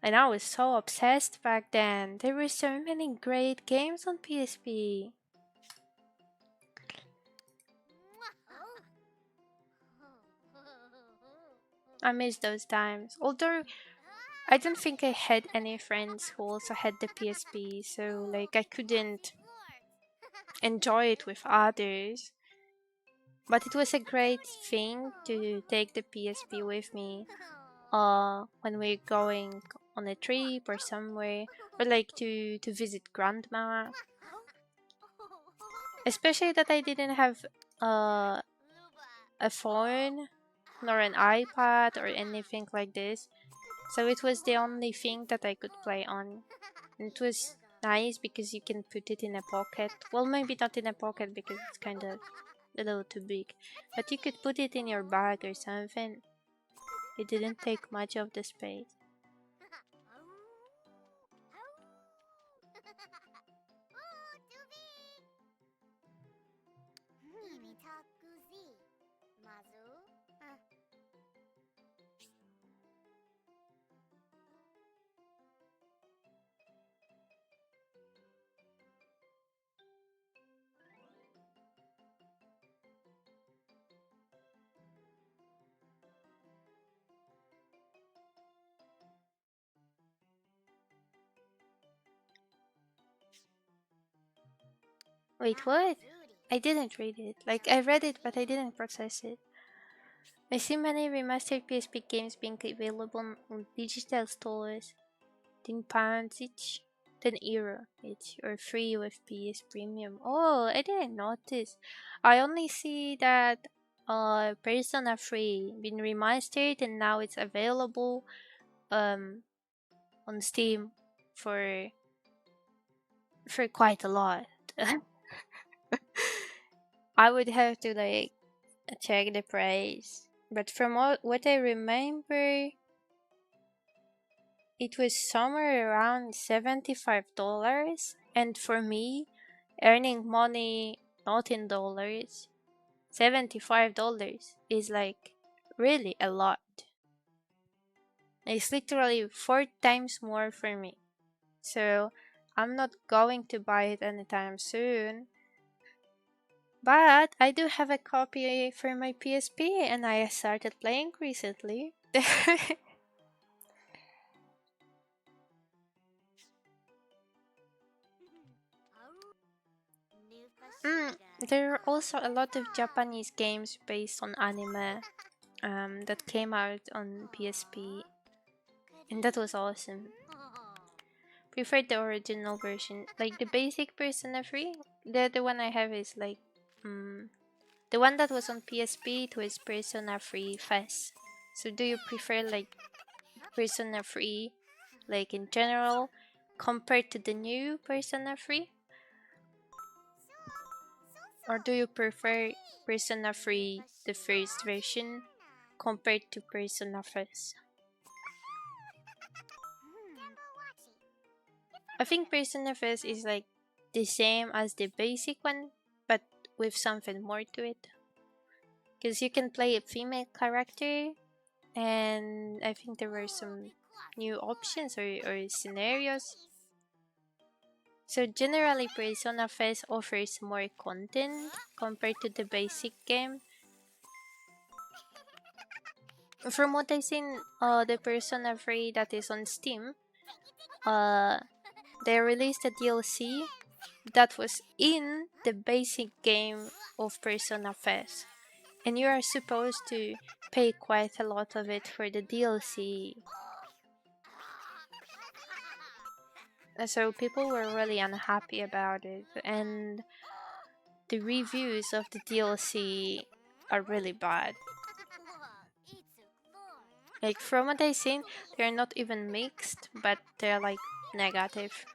And I was so obsessed back then. There were so many great games on PSP. I miss those times. Although I don't think I had any friends who also had the PSP, so like I couldn't enjoy it with others. But it was a great thing to take the PSP with me when we're going on a trip or somewhere, or like to visit grandma. Especially that I didn't have uh, a phone nor an iPad or anything like this. So it was the only thing that I could play on. And it was nice because you can put it in a pocket. Well, maybe not in a pocket because it's kind of a little too big. But you could put it in your bag or something. It didn't take much of the space. Wait, what? I didn't read it. Like, I read it, but I didn't process it. I see many remastered PSP games being available on digital stores. £10 each, €10 each, or free with PS Premium. Oh, I didn't notice. I only see that Persona 3 been remastered and now it's available um on Steam for quite a lot. I would have to like check the price. But from what I remember, it was somewhere around $75. And for me, earning money not in dollars, $75 is like really a lot. It's literally 4 times more for me. So I'm not going to buy it anytime soon. But I do have a copy for my PSP and I started playing recently. There are also a lot of Japanese games based on anime that came out on PSP, and that was awesome. Preferred the original version, like the basic Persona 3. The one I have is like the one that was on PSP. It was Persona 3 Fest. So do you prefer like Persona 3, like in general, compared to the new Persona 3? Or do you prefer Persona 3, the first version, compared to Persona Fest? I think Persona Fest is like the same as the basic one, but with something more to it. Because you can play a female character, and I think there were some new options or scenarios. So generally, Persona Fest offers more content compared to the basic game. From what I've seen, the Persona 3 that is on Steam, uh, they released a DLC that was in the basic game of Persona Fest, and you are supposed to pay quite a lot of it for the DLC. So people were really unhappy about it, and the reviews of the DLC are really bad. Like from what I've seen, they're not even mixed, but they're like negative.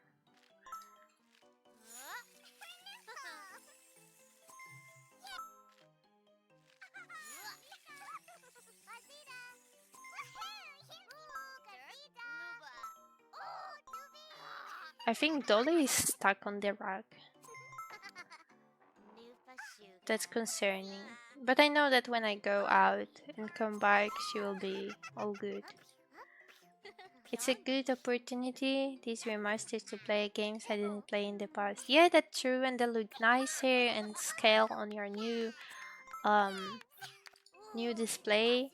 I think Dolly is stuck on the rug. That's concerning. But I know that when I go out and come back, she will be all good. It's a good opportunity, these remasters, to play games I didn't play in the past. Yeah, that's true, and they look nicer and scale on your um new display.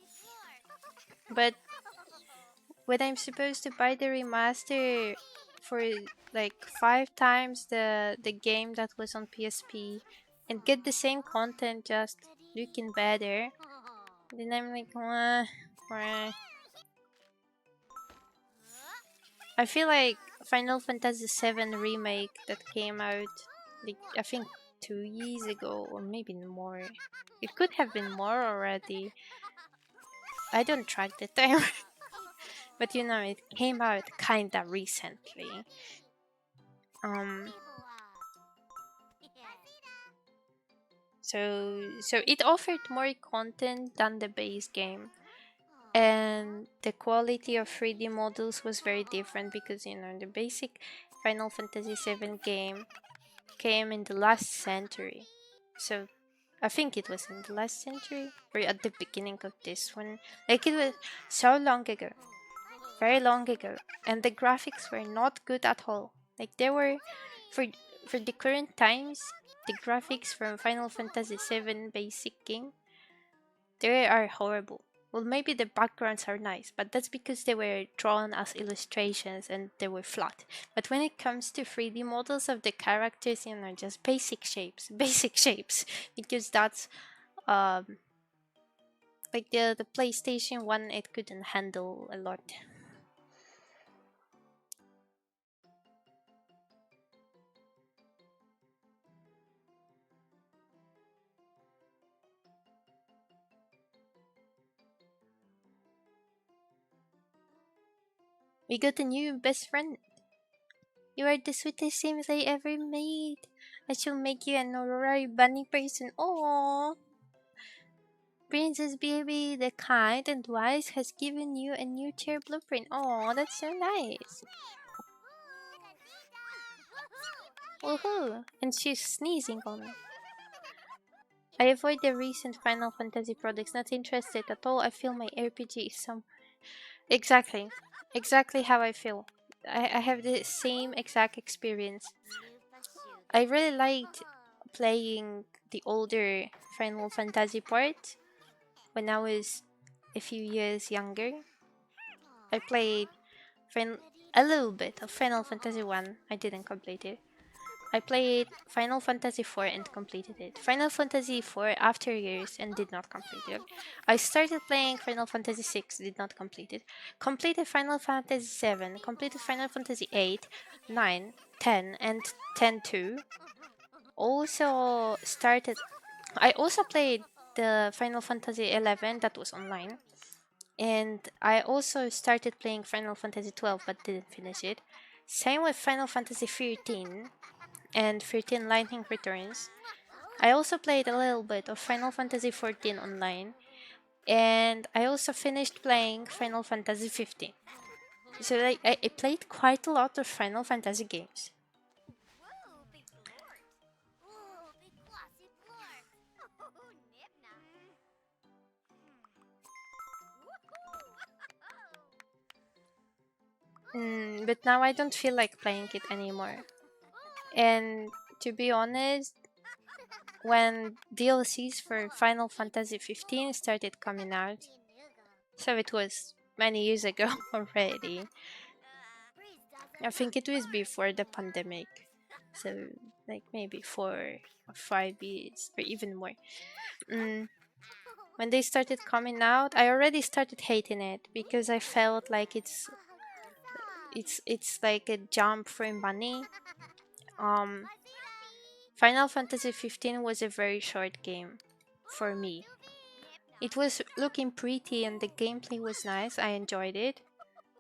But when I'm supposed to buy the remaster for like 5 times the game that was on PSP and get the same content just looking better, then I'm like, wah. I feel like Final Fantasy VII remake that came out, like, I think 2 years ago or maybe more. It could have been more already. I don't track the time, but it came out kinda recently. Um, so it offered more content than the base game, and the quality of 3D models was very different because the basic Final Fantasy VII game came in the last century. So I think it was in the last century or at the beginning of this one. Like, it was so long ago, very long ago, and the graphics were not good at all. Like, they were for for the current times, the graphics from Final Fantasy VII basic game, they are horrible. Well, maybe the backgrounds are nice, but that's because they were drawn as illustrations and they were flat. But when it comes to 3D models of the characters, just basic shapes, basic shapes, because that's um like the PlayStation 1, it couldn't handle a lot. We got a new best friend. You are the sweetest Sims I ever made. I shall make you an honorary bunny person. Oh, Princess Baby, the kind and wise, has given you a new chair blueprint. Oh, that's so nice. Woohoo! And she's sneezing on me. I avoid the recent Final Fantasy products, not interested at all. I feel my RPG is some. Exactly. Exactly how I feel. I have the same exact experience. I really liked playing the older Final Fantasy part when I was a few years younger. I played a little bit of Final Fantasy 1. I didn't complete it. I played Final Fantasy 4 and completed it. Final Fantasy 4 after years and did not complete it. I started playing Final Fantasy 6, did not complete it. Completed Final Fantasy 7, completed Final Fantasy 8, 9, 10, and 10 2. Also started. I also played the Final Fantasy 11 that was online. And I also started playing Final Fantasy 12 but didn't finish it. Same with Final Fantasy 13 and 13 Lightning Returns. I also played a little bit of Final Fantasy 14 online, and I also finished playing Final Fantasy 15. So like, I played quite a lot of Final Fantasy games. But now I don't feel like playing it anymore. And to be honest, when DLCs for Final Fantasy 15 started coming out, so it was many years ago already. I think it was before the pandemic. So, like, maybe 4 or 5 years or even more. Mm, when they started coming out, I already started hating it because I felt like it's like a jump for money. Um, Final Fantasy 15 was a very short game for me. It was looking pretty and the gameplay was nice. I enjoyed it.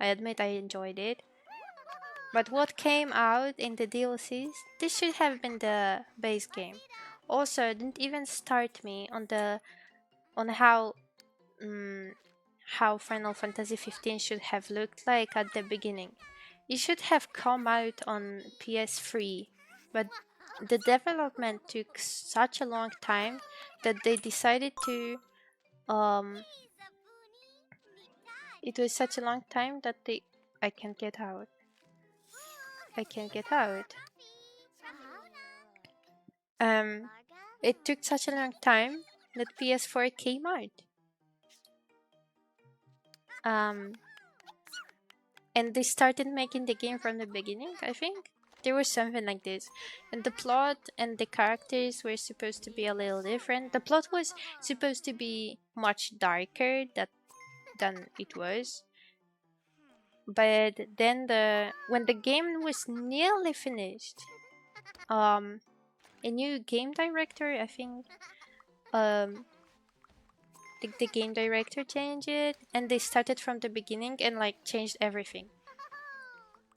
I admit I enjoyed it. But what came out in the DLCs, this should have been the base game. Also, didn't even start me on how Final Fantasy 15 should have looked like at the beginning. It should have come out on PS3, but the development took such a long time that they decided to um it was such a long time that they I can't get out. I can't get out. Um it took such a long time that PS4 came out. Um and they started making the game from the beginning, I think. There was something like this. And the plot and the characters were supposed to be a little different. The plot was supposed to be much darker than it was. But then when the game was nearly finished, um a new game director, I think, um the game director changed it and they started from the beginning and like changed everything.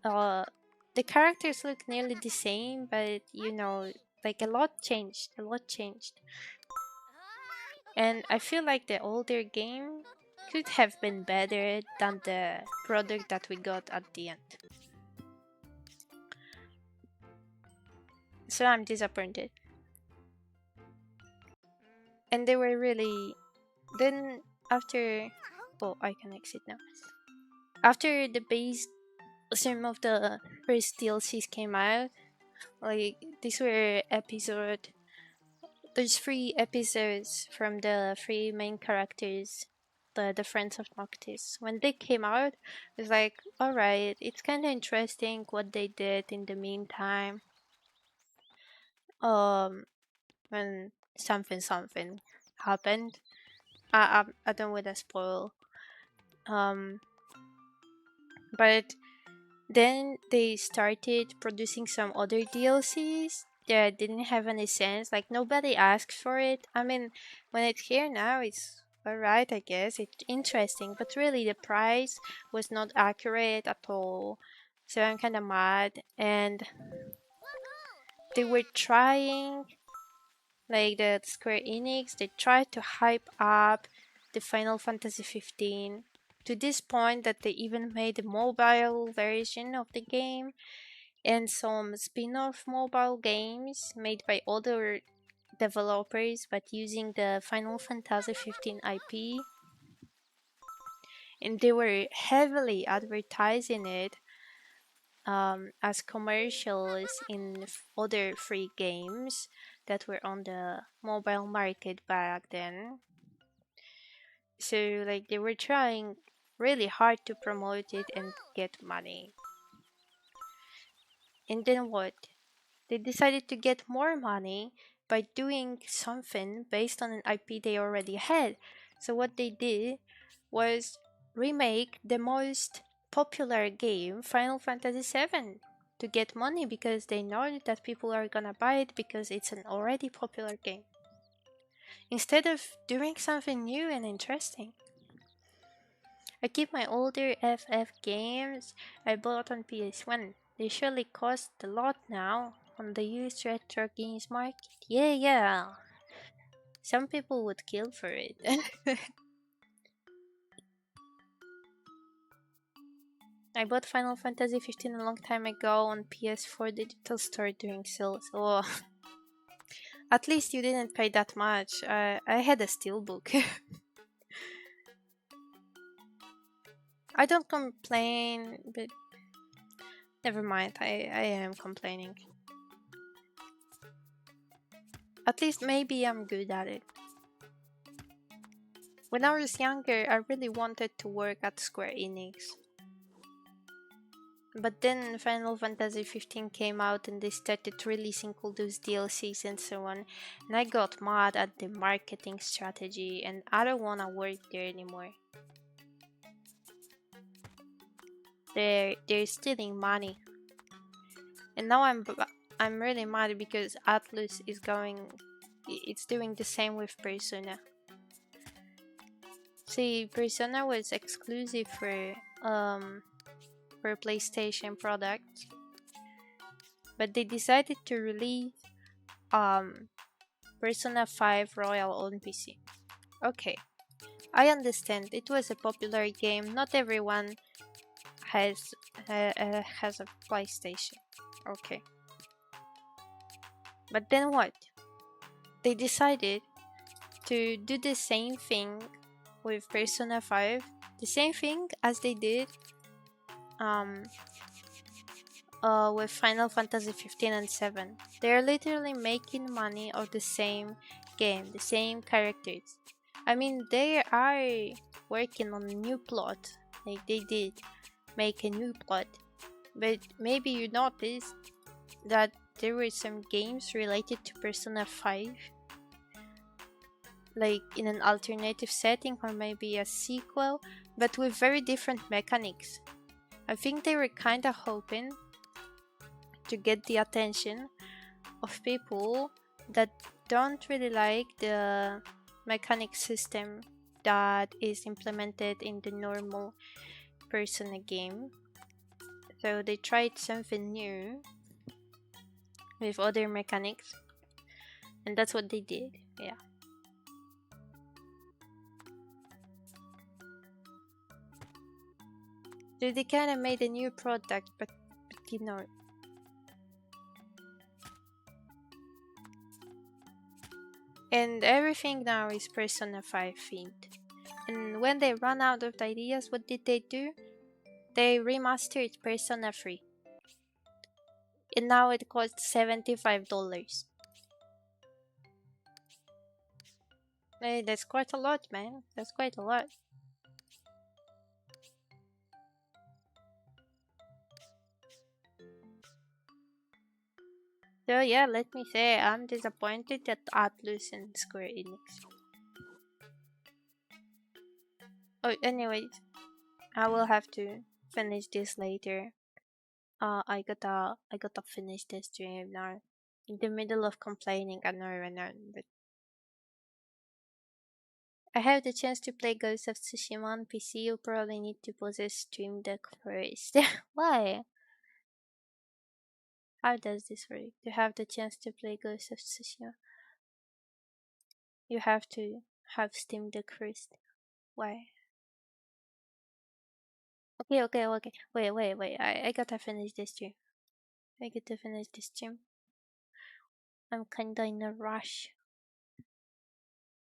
uh the characters look nearly the same, but like a lot changed. And I feel like the older game could have been better than the product that we got at the end. So I'm disappointed. And they were really then after oh, I can exit now. After the base some of the first DLCs came out, like these were there's 3 episodes from the 3 main characters, the friends of Noctis. When they came out, it was like, alright, it's kinda interesting what they did in the meantime. When something happened. I don't wanna spoil. Um but then they started producing some other DLCs that didn't have any sense. Like nobody asked for it. I mean, when it's here now, it's alright, I guess. It's interesting, but really the price was not accurate at all. So I'm kind of mad. And they were trying, like the Square Enix, they tried to hype up the Final Fantasy 15 to this point that they even made a mobile version of the game and some spin-off mobile games made by other developers but using the Final Fantasy 15 IP, and they were heavily advertising it as commercials in other free games that were on the mobile market back then. So like they were trying really hard to promote it and get money. And then what? They decided to get more money by doing something based on an IP they already had. So what they did was remake the most popular game, Final Fantasy VII, to get money because they know that people are gonna buy it because it's an already popular game. Instead of doing something new and interesting. I keep my older FF games I bought on PS1. They surely cost a lot now on the used retro games market. Yeah. Some people would kill for it. I bought Final Fantasy 15 a long time ago on PS4 digital store during sales. Oh, at least you didn't pay that much. I had a steelbook. I don't complain, but never mind. I am complaining. At least maybe I'm good at it. When I was younger, I really wanted to work at Square Enix. But then Final Fantasy 15 came out and they started releasing all those DLCs and so on. And I got mad at the marketing strategy and I don't wanna work there anymore. They're stealing money. And now I'm really mad because Atlus is it's doing the same with Persona. See, Persona was exclusive for PlayStation products, but they decided to release Persona 5 Royal on PC. Okay, I understand it was a popular game. Not everyone has a PlayStation. Okay, But then what? They decided to do the same thing with Persona 5, the same thing as they did um with Final Fantasy 15 and 7. They're literally making money of the same game, the same characters. I mean, they are working on a new plot. Like they did make a new plot. But maybe you noticed that there were some games related to Persona 5, like in an alternative setting or maybe a sequel, but with very different mechanics. I think they were kind of hoping to get the attention of people that don't really like the mechanic system that is implemented in the normal Persona game. So they tried something new with other mechanics, and that's what they did. Yeah. So they kind of made a new product, but you know, and everything now is Persona 5 themed. And when they ran out of ideas, what did they do? They remastered Persona 3. And now it costs $75. Hey, that's quite a lot, man. That's quite a lot. So yeah, let me say I'm disappointed at Atlus and Square Enix. Oh, anyways, I will have to finish this later. I gotta finish this stream now. In the middle of complaining, I know, but I have the chance to play Ghost of Tsushima on PC. You probably need to possess Stream Deck first. Why? How does this work? To have the chance to play Ghost of Tsushima, you have to have Steam Deck first. Why? Okay. Wait. I gotta finish this stream. I gotta finish this stream. I'm kinda in a rush.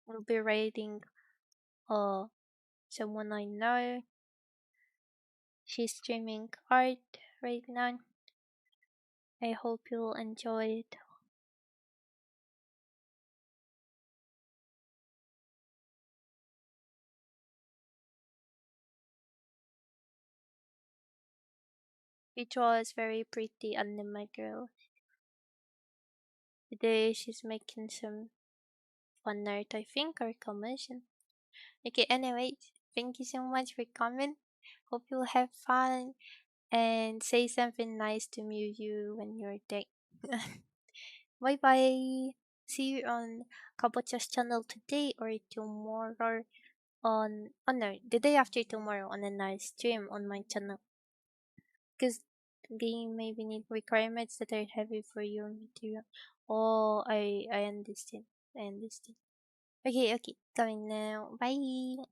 We'll be raiding uh someone I know. She's streaming art right now. I hope you'll enjoy it. It was very pretty anime girl. Today she's making some fun art, I think, or commission. Okay, anyways, thank you so much for coming. Hope you'll have fun and say something nice to Miyu when you're there. Bye bye. See you on Kabocha's channel today or tomorrow on oh no, the day after tomorrow on a nice stream on my channel. Because game maybe need requirements that are heavy for your material. Oh, I understand. I understand. Okay, coming now. Bye.